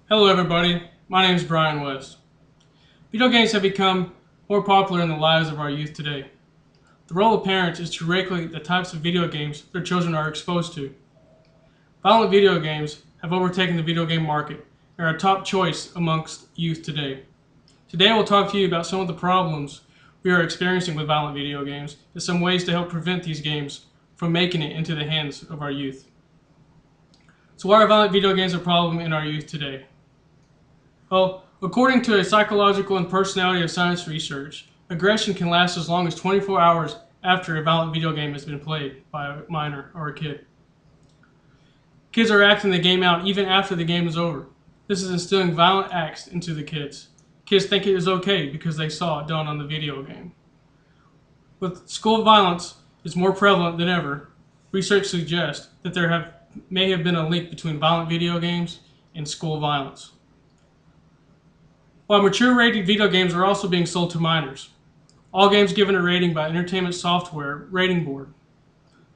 Hello everybody, my name is Brian West. Video games have become more popular in the lives of our youth today. The role of parents is to regulate the types of video games their children are exposed to. Violent video games have overtaken the video game market and are a top choice amongst youth today. Today I will talk to you about some of the problems we are experiencing with violent video games and some ways to help prevent these games from making it into the hands of our youth. So why are violent video games a problem in our youth today? Well, according to a psychological and personality of science research, aggression can last as long as 24 hours after a violent video game has been played by a minor or a kid. Kids are acting the game out even after the game is over. This is instilling violent acts into the kids. Kids think it is okay because they saw it done on the video game. With school violence is more prevalent than ever, research suggests that there may have been a link between violent video games and school violence. While mature rated video games are also being sold to minors. All games given a rating by Entertainment Software Rating Board.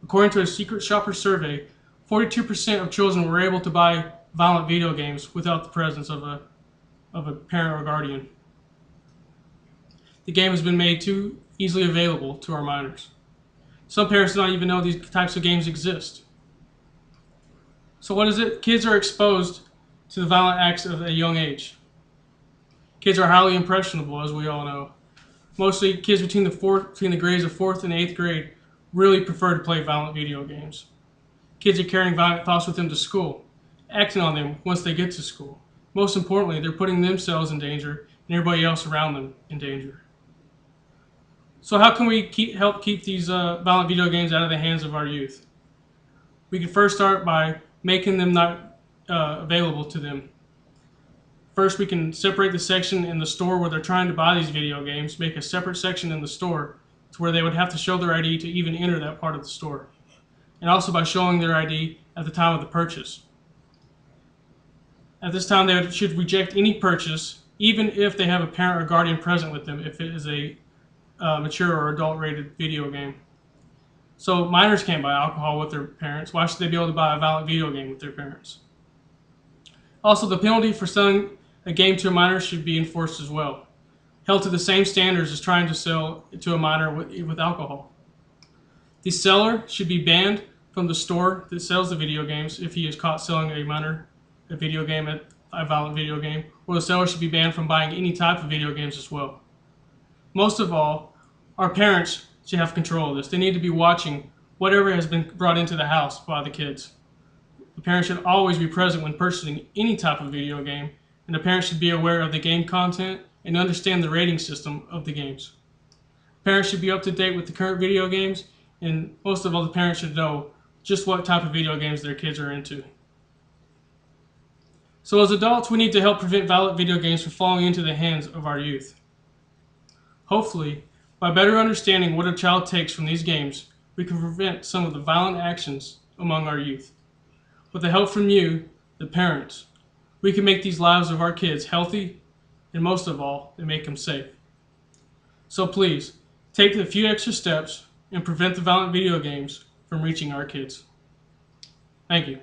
According to a Secret Shopper survey, 42% of children were able to buy violent video games without the presence of a parent or guardian. The game has been made too easily available to our minors. Some parents do not even know these types of games exist. So what is it? Kids are exposed to the violent acts at a young age. Kids are highly impressionable, as we all know. Mostly kids between the grades of 4th and 8th grade really prefer to play violent video games. Kids are carrying violent thoughts with them to school, acting on them once they get to school. Most importantly, they're putting themselves in danger and everybody else around them in danger. So how can we help keep these violent video games out of the hands of our youth? We can first start by making them not available to them. First, we can separate the section in the store where they're trying to buy these video games, make a separate section in the store to where they would have to show their ID to even enter that part of the store. And also by showing their ID at the time of the purchase. At this time, they should reject any purchase, even if they have a parent or guardian present with them, if it is a mature or adult-rated video game. So minors can't buy alcohol with their parents. Why should they be able to buy a violent video game with their parents? Also, the penalty for selling a game to a minor should be enforced as well, held to the same standards as trying to sell to a minor with alcohol. The seller should be banned from the store that sells the video games if he is caught selling a minor a violent video game, or the seller should be banned from buying any type of video games as well. Most of all, our parents should have control of this. They need to be watching whatever has been brought into the house by the kids. The parent should always be present when purchasing any type of video game, and the parent should be aware of the game content and understand the rating system of the games. Parents should be up to date with the current video games, and most of all, the parents should know just what type of video games their kids are into. So as adults, we need to help prevent violent video games from falling into the hands of our youth. Hopefully, by better understanding what a child takes from these games, we can prevent some of the violent actions among our youth. With the help from you, the parents, we can make these lives of our kids healthy, and most of all, they make them safe. So please, take a few extra steps and prevent the violent video games from reaching our kids. Thank you.